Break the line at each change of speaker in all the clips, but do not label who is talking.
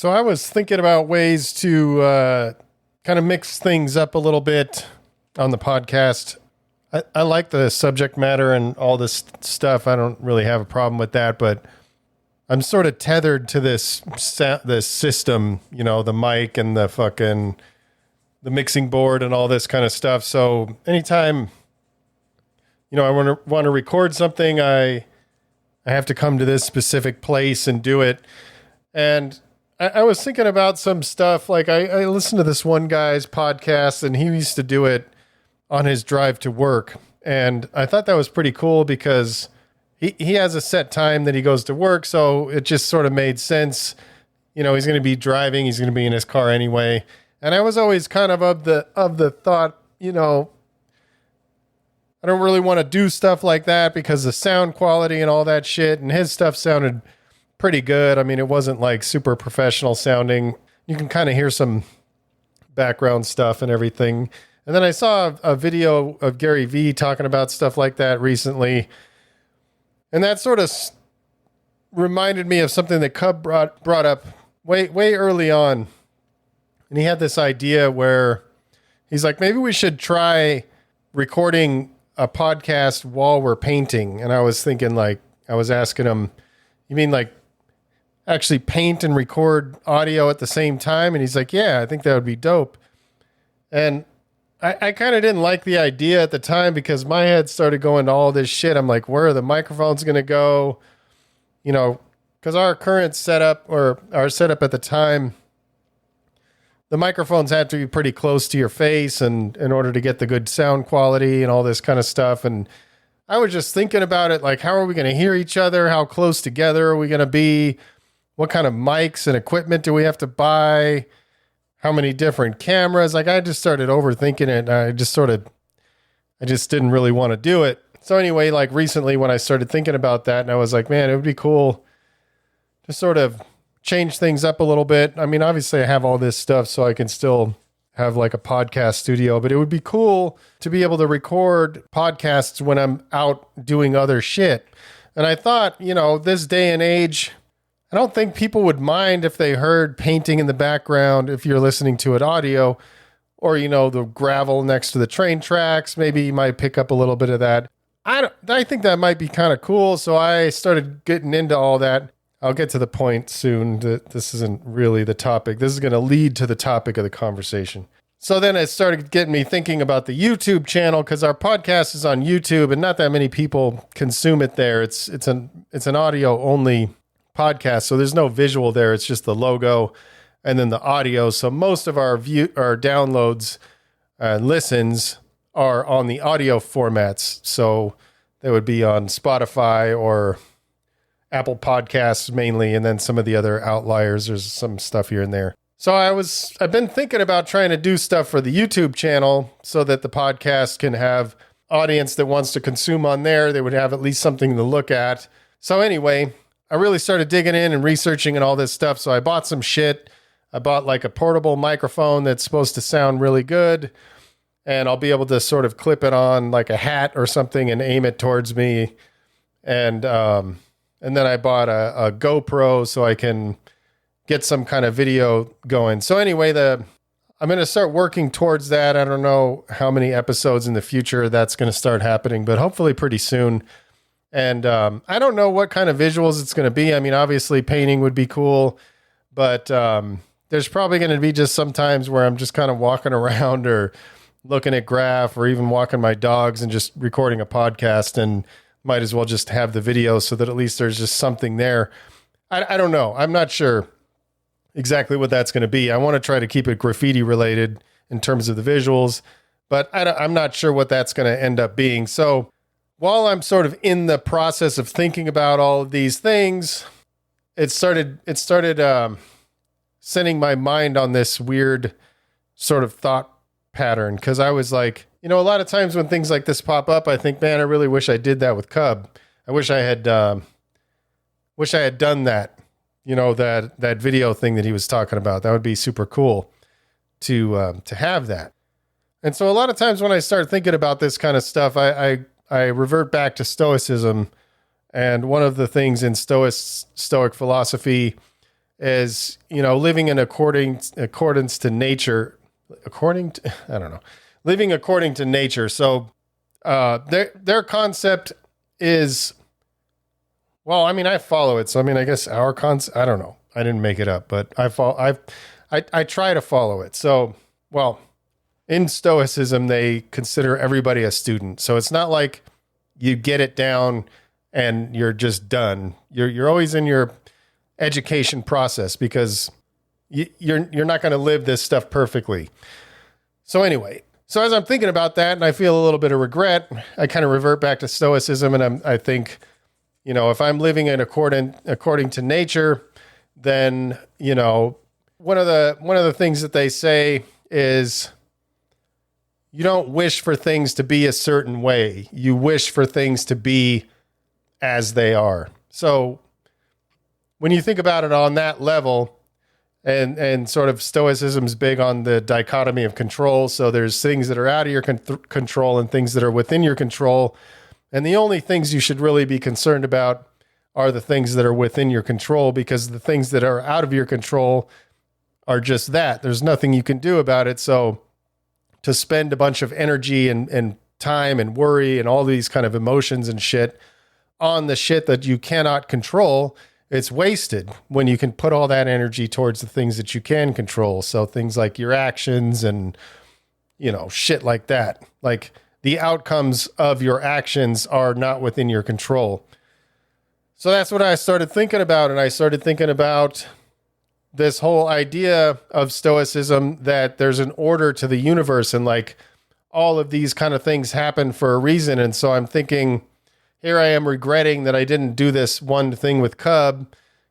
So I was thinking about ways to kind of mix things up a little bit on the podcast. I like the subject matter and all this stuff. I don't really have a problem with that, but I'm sort of tethered to this system, you know, the mic and the mixing board and all this kind of stuff. So anytime, you know, I want to record something, I have to come to this specific place and do it. And I was thinking about some stuff. Like I listened to this one guy's podcast, and he used to do it on his drive to work. And I thought that was pretty cool because he has a set time that he goes to work. So it just sort of made sense. You know, he's going to be driving. He's going to be in his car anyway. And I was always kind of the thought, you know, I don't really want to do stuff like that because the sound quality and all that shit. And his stuff sounded pretty good. I mean, it wasn't like super professional sounding. You can kind of hear some background stuff and everything. And then I saw a video of Gary Vee talking about stuff like that recently. And that sort of reminded me of something that Cub brought up way early on. And he had this idea where he's like, maybe we should try recording a podcast while we're painting. And I was thinking, like, I was asking him, you mean like actually paint and record audio at the same time? And he's like, yeah, I think that would be dope. And I kind of didn't like the idea at the time because my head started going to all this shit. I'm like, where are the microphones going to go? You know, because our current setup, or our setup at the time, the microphones had to be pretty close to your face and in order to get the good sound quality and all this kind of stuff. And I was just thinking about it, like, how are we going to hear each other? How close together are we going to be? What kind of mics and equipment do we have to buy? How many different cameras? Like, I just started overthinking it. I just didn't really want to do it. So anyway, like recently when I started thinking about that, and I was like, man, it would be cool to sort of change things up a little bit. I mean, obviously I have all this stuff so I can still have like a podcast studio, but it would be cool to be able to record podcasts when I'm out doing other shit. And I thought, you know, this day and age, I don't think people would mind if they heard painting in the background if you're listening to it audio, or, you know, the gravel next to the train tracks. Maybe you might pick up a little bit of that. I think that might be kind of cool. So I started getting into all that. I'll get to the point soon that this isn't really the topic. This is going to lead to the topic of the conversation. So then it started getting me thinking about the YouTube channel, because our podcast is on YouTube and not that many people consume it there. It's an audio only podcast, so there's no visual there. It's just the logo and then the audio. So most of our downloads and listens are on the audio formats. So they would be on Spotify or Apple Podcasts mainly, and then some of the other outliers. There's some stuff here and there. So I've been thinking about trying to do stuff for the YouTube channel so that the podcast can have audience that wants to consume on there. They would have at least something to look at. So anyway, I really started digging in and researching and all this stuff. So I bought some shit. I bought like a portable microphone that's supposed to sound really good. And I'll be able to sort of clip it on like a hat or something and aim it towards me. And then I bought a GoPro so I can get some kind of video going. So anyway, I'm going to start working towards that. I don't know how many episodes in the future that's going to start happening, but hopefully pretty soon. And I don't know what kind of visuals it's going to be. I mean, obviously painting would be cool, but there's probably going to be just some times where I'm just kind of walking around or looking at graph or even walking my dogs and just recording a podcast, and might as well just have the video so that at least there's just something there. I don't know. I'm not sure exactly what that's going to be. I want to try to keep it graffiti related in terms of the visuals, but I'm not sure what that's going to end up being. So while I'm sort of in the process of thinking about all of these things, it started sending my mind on this weird sort of thought pattern. Cause I was like, you know, a lot of times when things like this pop up, I think, man, I really wish I did that with Cub. I wish I had done that, you know, that video thing that he was talking about. That would be super cool to have that. And so a lot of times when I start thinking about this kind of stuff, I revert back to Stoicism. And one of the things in Stoic philosophy is, living in accordance to nature, I don't know, living according to nature. So their concept is, well, I mean, I follow it. So, I mean, I guess our concept, I don't know. I didn't make it up, but I try to follow it. So, well, in Stoicism, they consider everybody a student. So it's not like you get it down and you're just done. You're always in your education process because you're not going to live this stuff perfectly. So anyway, so as I'm thinking about that and I feel a little bit of regret, I kind of revert back to Stoicism, and I think, if I'm living in according to nature, then, one of the things that they say is you don't wish for things to be a certain way. You wish for things to be as they are. So when you think about it on that level, and sort of Stoicism's big on the dichotomy of control. So there's things that are out of your control and things that are within your control. And the only things you should really be concerned about are the things that are within your control, because the things that are out of your control are just that. There's nothing you can do about it. So to spend a bunch of energy and time and worry and all these kind of emotions and shit on the shit that you cannot control, it's wasted when you can put all that energy towards the things that you can control. So things like your actions and, shit like that. Like, the outcomes of your actions are not within your control. So that's what I started thinking about. And I started thinking about this whole idea of Stoicism, that there's an order to the universe, and like all of these kind of things happen for a reason. And so I'm thinking, here I am regretting that I didn't do this one thing with Cub,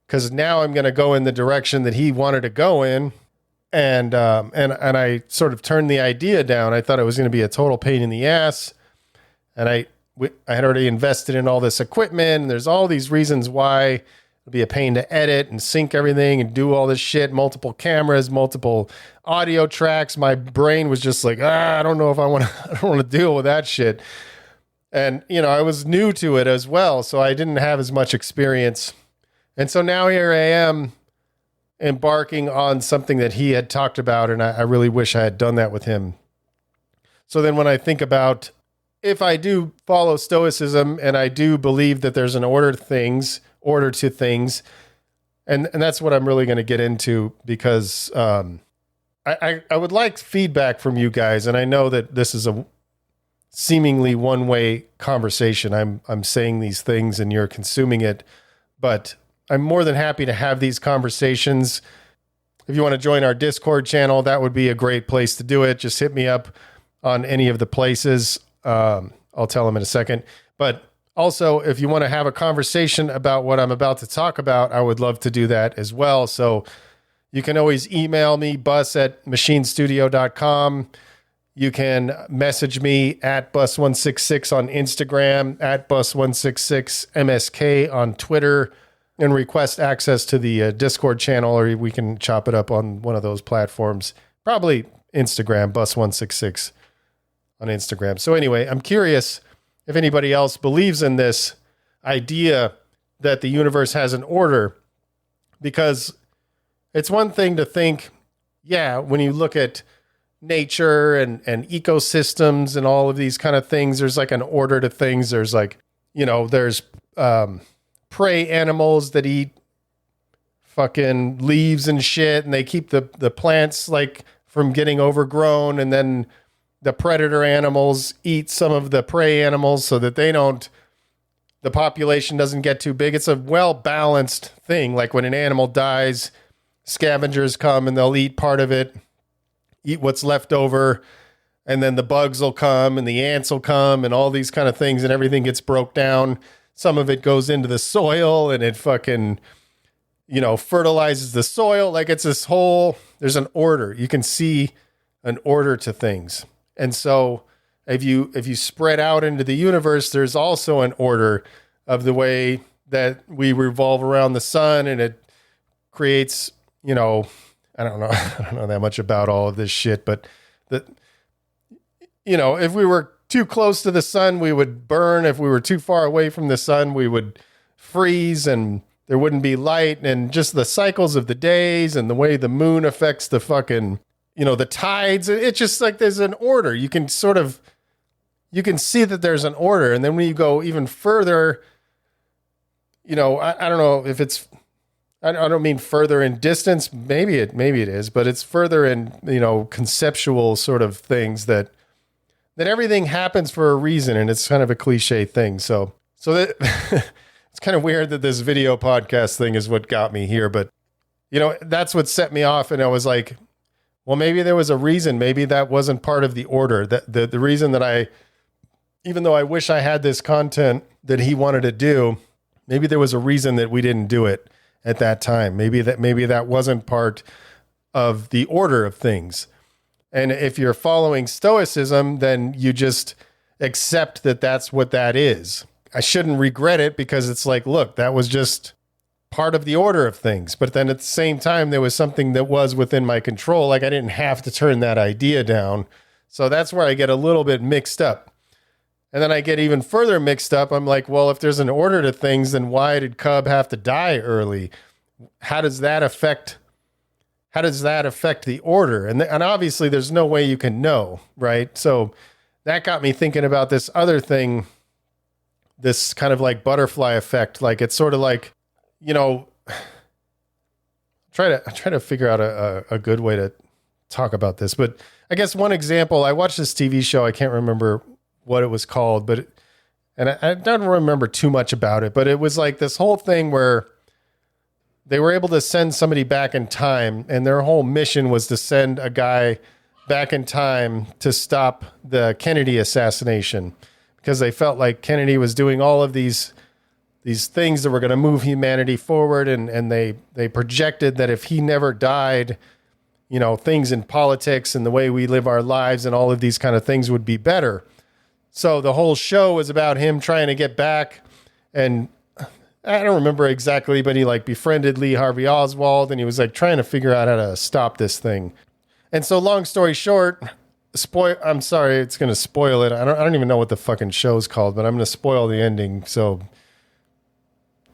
because now I'm going to go in the direction that he wanted to go in. And I sort of turned the idea down. I thought it was going to be a total pain in the ass. And I had already invested in all this equipment. And there's all these reasons why it'd be a pain to edit and sync everything and do all this shit, multiple cameras, multiple audio tracks. My brain was just like, I don't know if I don't want to deal with that shit. And, I was new to it as well. So I didn't have as much experience. And so now here I am, embarking on something that he had talked about, and I really wish I had done that with him. So then when I think about, if I do follow Stoicism and I do believe that there's an order to things, and that's what I'm really going to get into, because I would like feedback from you guys, and I know that this is a seemingly one-way conversation. I'm saying these things and you're consuming it, but I'm more than happy to have these conversations. If you want to join our Discord channel, that would be a great place to do it. Just hit me up on any of the places. I'll tell them in a second. But also, if you want to have a conversation about what I'm about to talk about, I would love to do that as well. So you can always email me, bus@machinestudio.com. You can message me at bus166 on Instagram, at bus166msk on Twitter, and request access to the Discord channel, or we can chop it up on one of those platforms. Probably Instagram, bus166 on Instagram. So anyway, I'm curious if anybody else believes in this idea that the universe has an order, because it's one thing to think, when you look at nature and ecosystems and all of these kind of things, there's like an order to things. There's like, there's prey animals that eat fucking leaves and shit, and they keep the plants like from getting overgrown, and then the predator animals eat some of the prey animals so that the population doesn't get too big. It's a well-balanced thing. Like when an animal dies, scavengers come and they'll eat part of it, eat what's left over, and then the bugs will come and the ants will come and all these kind of things, and everything gets broke down. Some of it goes into the soil and it fucking, fertilizes the soil. Like it's this whole, there's an order. You can see an order to things. And so if you spread out into the universe, there's also an order of the way that we revolve around the sun, and it creates, I don't know that much about all of this shit, but if we were too close to the sun, we would burn. If we were too far away from the sun, we would freeze. And there wouldn't be light, and just the cycles of the days and the way the moon affects the fucking, the tides. It's just like there's an order. You can see that there's an order. And then when you go even further, I don't know if it's, I don't mean further in distance. Maybe it is, but it's further in, conceptual sort of things that everything happens for a reason. And it's kind of a cliche thing. So that it's kind of weird that this video podcast thing is what got me here, but that's what set me off. And I was like, well, maybe there was a reason. Maybe that wasn't part of the order. That the reason that even though I wish I had this content that he wanted to do, maybe there was a reason that we didn't do it at that time. Maybe that wasn't part of the order of things. And if you're following Stoicism, then you just accept that that's what that is. I shouldn't regret it because it's like, look, that was just part of the order of things. But then at the same time, there was something that was within my control. Like I didn't have to turn that idea down. So that's where I get a little bit mixed up. And then I get even further mixed up. I'm like, well, if there's an order to things, then why did Cub have to die early? How does that affect the order? And obviously there's no way you can know, right? So that got me thinking about this other thing, this kind of like butterfly effect. Like it's sort of like, try to figure out a good way to talk about this. But I guess one example, I watched this TV show. I can't remember what it was called, and I don't remember too much about it, but it was like this whole thing where they were able to send somebody back in time, and their whole mission was to send a guy back in time to stop the Kennedy assassination, because they felt like Kennedy was doing all of these things that were going to move humanity forward. And they projected that if he never died, things in politics and the way we live our lives and all of these kind of things would be better. So the whole show was about him trying to get back. And I don't remember exactly, but he like befriended Lee Harvey Oswald, and he was like trying to figure out how to stop this thing. And so long story short, I'm sorry, it's going to spoil it. I don't even know what the fucking show's called, but I'm going to spoil the ending. So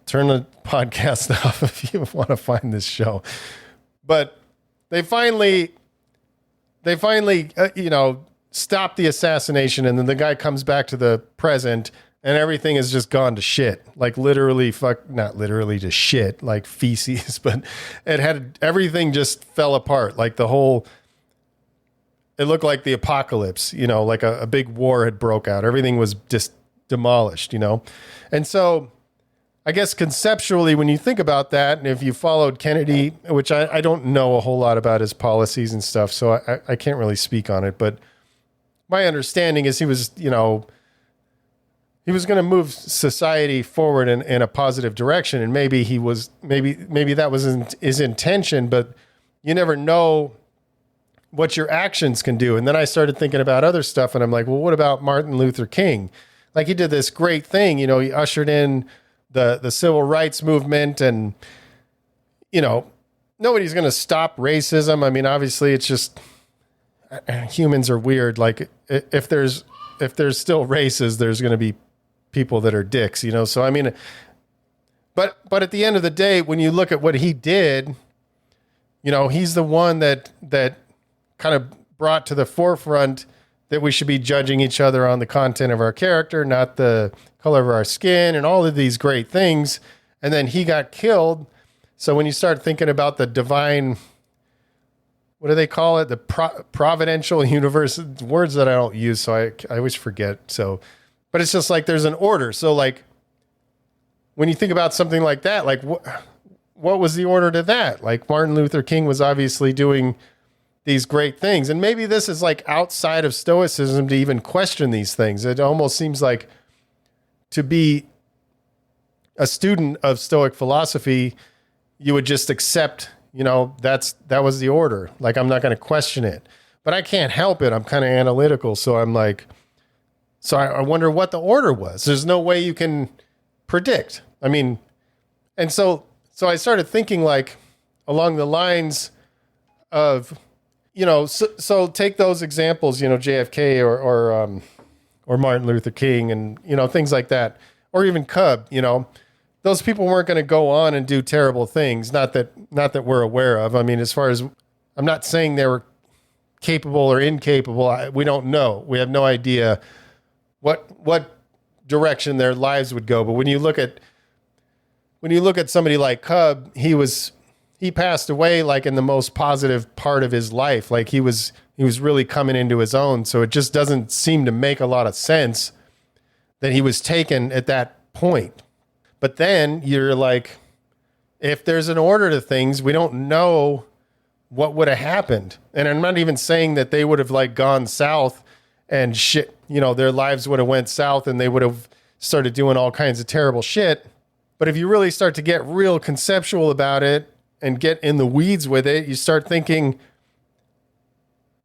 turn the podcast off if you want to find this show. But they finally, stop the assassination, and then the guy comes back to the present, and everything has just gone to shit. Like literally, not literally to shit, like feces, but everything just fell apart. Like it looked like the apocalypse, like a big war had broke out. Everything was just demolished, And so I guess conceptually, when you think about that, and if you followed Kennedy, which I don't know a whole lot about his policies and stuff, so I can't really speak on it, but my understanding is he was going to move society forward in a positive direction. And maybe maybe that was his intention, but you never know what your actions can do. And then I started thinking about other stuff, and I'm like, well, what about Martin Luther King? Like he did this great thing, he ushered in the civil rights movement, and, nobody's going to stop racism. I mean, obviously it's just humans are weird. Like if there's still races, there's going to be people that are dicks, So, I mean, but at the end of the day, when you look at what he did, he's the one that kind of brought to the forefront that we should be judging each other on the content of our character, not the color of our skin and all of these great things. And then he got killed. So when you start thinking about the divine, what do they call it? The providential universe, words that I don't use. So I always forget. So, but it's just like, there's an order. So like when you think about something like that, like what was the order to that? Like Martin Luther King was obviously doing these great things. And maybe this is like outside of Stoicism to even question these things. It almost seems like to be a student of Stoic philosophy, you would just accept, that was the order. Like, I'm not going to question it, but I can't help it. I'm kind of analytical. So I'm like, I wonder what the order was. There's no way you can predict. I mean, and so I started thinking like along the lines of, so take those examples, JFK or Martin Luther King and, things like that, or even Cub, those people weren't going to go on and do terrible things. Not that we're aware of. I mean, as far as, I'm not saying they were capable or incapable. We don't know. We have no idea what direction their lives would go. But when you look at somebody like Cub, he passed away like in the most positive part of his life. Like he was really coming into his own. So it just doesn't seem to make a lot of sense that he was taken at that point. But then you're like, if there's an order to things, we don't know what would have happened. And I'm not even saying that they would have like gone south and shit, their lives would have went south and they would have started doing all kinds of terrible shit. But if you really start to get real conceptual about it and get in the weeds with it, you start thinking,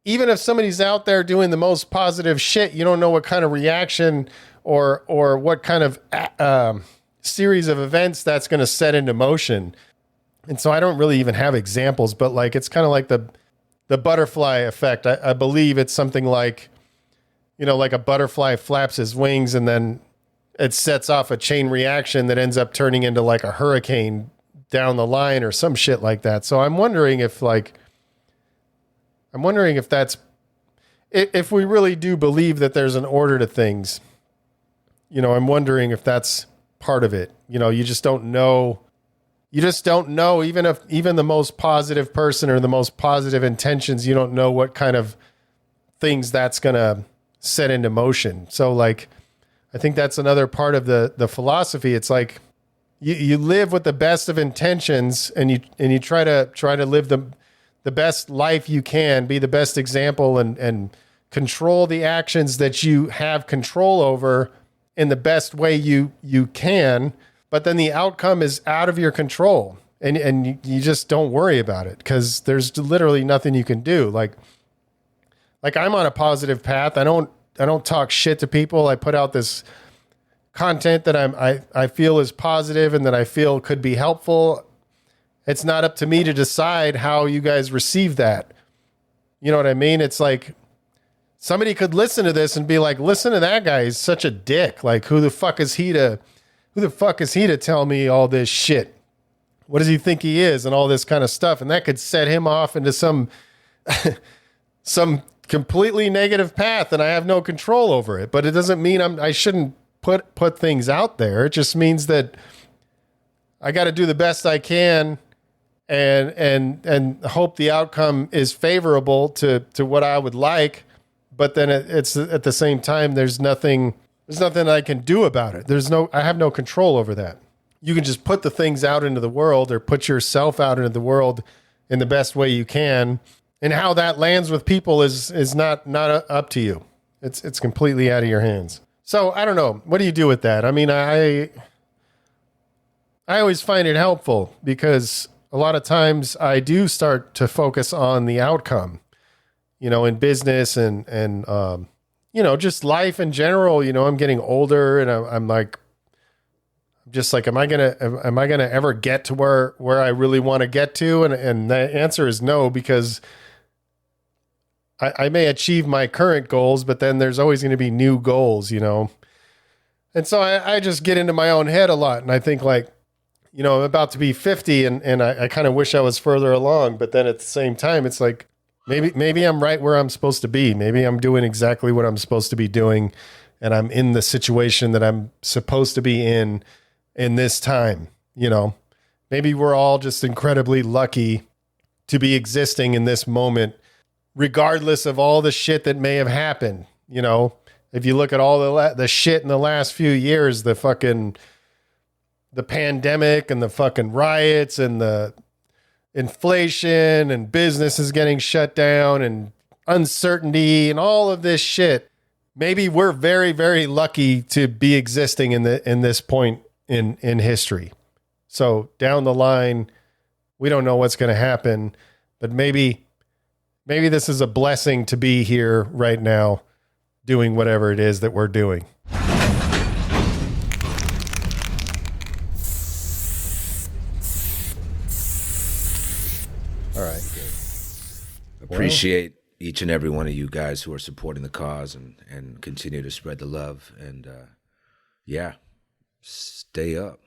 even if somebody's out there doing the most positive shit, you don't know what kind of reaction or what kind of series of events that's going to set into motion. And so I don't really even have examples, but like, it's kind of like the butterfly effect. I believe it's something like, like a butterfly flaps his wings and then it sets off a chain reaction that ends up turning into like a hurricane down the line or some shit like that. So I'm wondering if that's, if we really do believe that there's an order to things, I'm wondering if that's part of it. You just don't know. You just don't know, even the most positive person or the most positive intentions, you don't know what kind of things that's going to set into motion. So like, I think that's another part of the philosophy. It's like you live with the best of intentions and you try to live the best life you can, be the best example and control the actions that you have control over in the best way you can. But then the outcome is out of your control and you just don't worry about it because there's literally nothing you can do. Like I'm on a positive path. I don't talk shit to people. I put out this content that I feel is positive and that I feel could be helpful. It's not up to me to decide how you guys receive that. You know what I mean? It's like somebody could listen to this and be like, listen to that guy. He's such a dick. Like, who the fuck is he to tell me all this shit? What does he think he is? And all this kind of stuff. And that could set him off into some completely negative path and I have no control over it. But it doesn't mean I shouldn't put things out there. It just means that I got to do the best I can and hope the outcome is favorable to what I would like. But then it's at the same time, there's nothing I can do about it. I have no control over that. You can just put the things out into the world or put yourself out into the world in the best way you can. And how that lands with people is not up to you. It's completely out of your hands. So I don't know. What do you do with that? I mean, I always find it helpful because a lot of times I do start to focus on the outcome, in business and just life in general. I'm getting older and I'm like, just like, am I gonna ever get to where I really want to get to? And the answer is no, because I may achieve my current goals, but then there's always going to be new goals, And so I just get into my own head a lot. And I think like, I'm about to be 50 and I kind of wish I was further along, but then at the same time, it's like, maybe I'm right where I'm supposed to be. Maybe I'm doing exactly what I'm supposed to be doing. And I'm in the situation that I'm supposed to be in this time, maybe we're all just incredibly lucky to be existing in this moment, regardless of all the shit that may have happened. If you look at all the shit in the last few years, the pandemic and the fucking riots and the inflation and businesses getting shut down and uncertainty and all of this shit, maybe we're very, very lucky to be existing in this point in history. So down the line, we don't know what's going to happen, but maybe this is a blessing to be here right now doing whatever it is that we're doing. All right.
Appreciate each and every one of you guys who are supporting the cause and continue to spread the love. And stay up.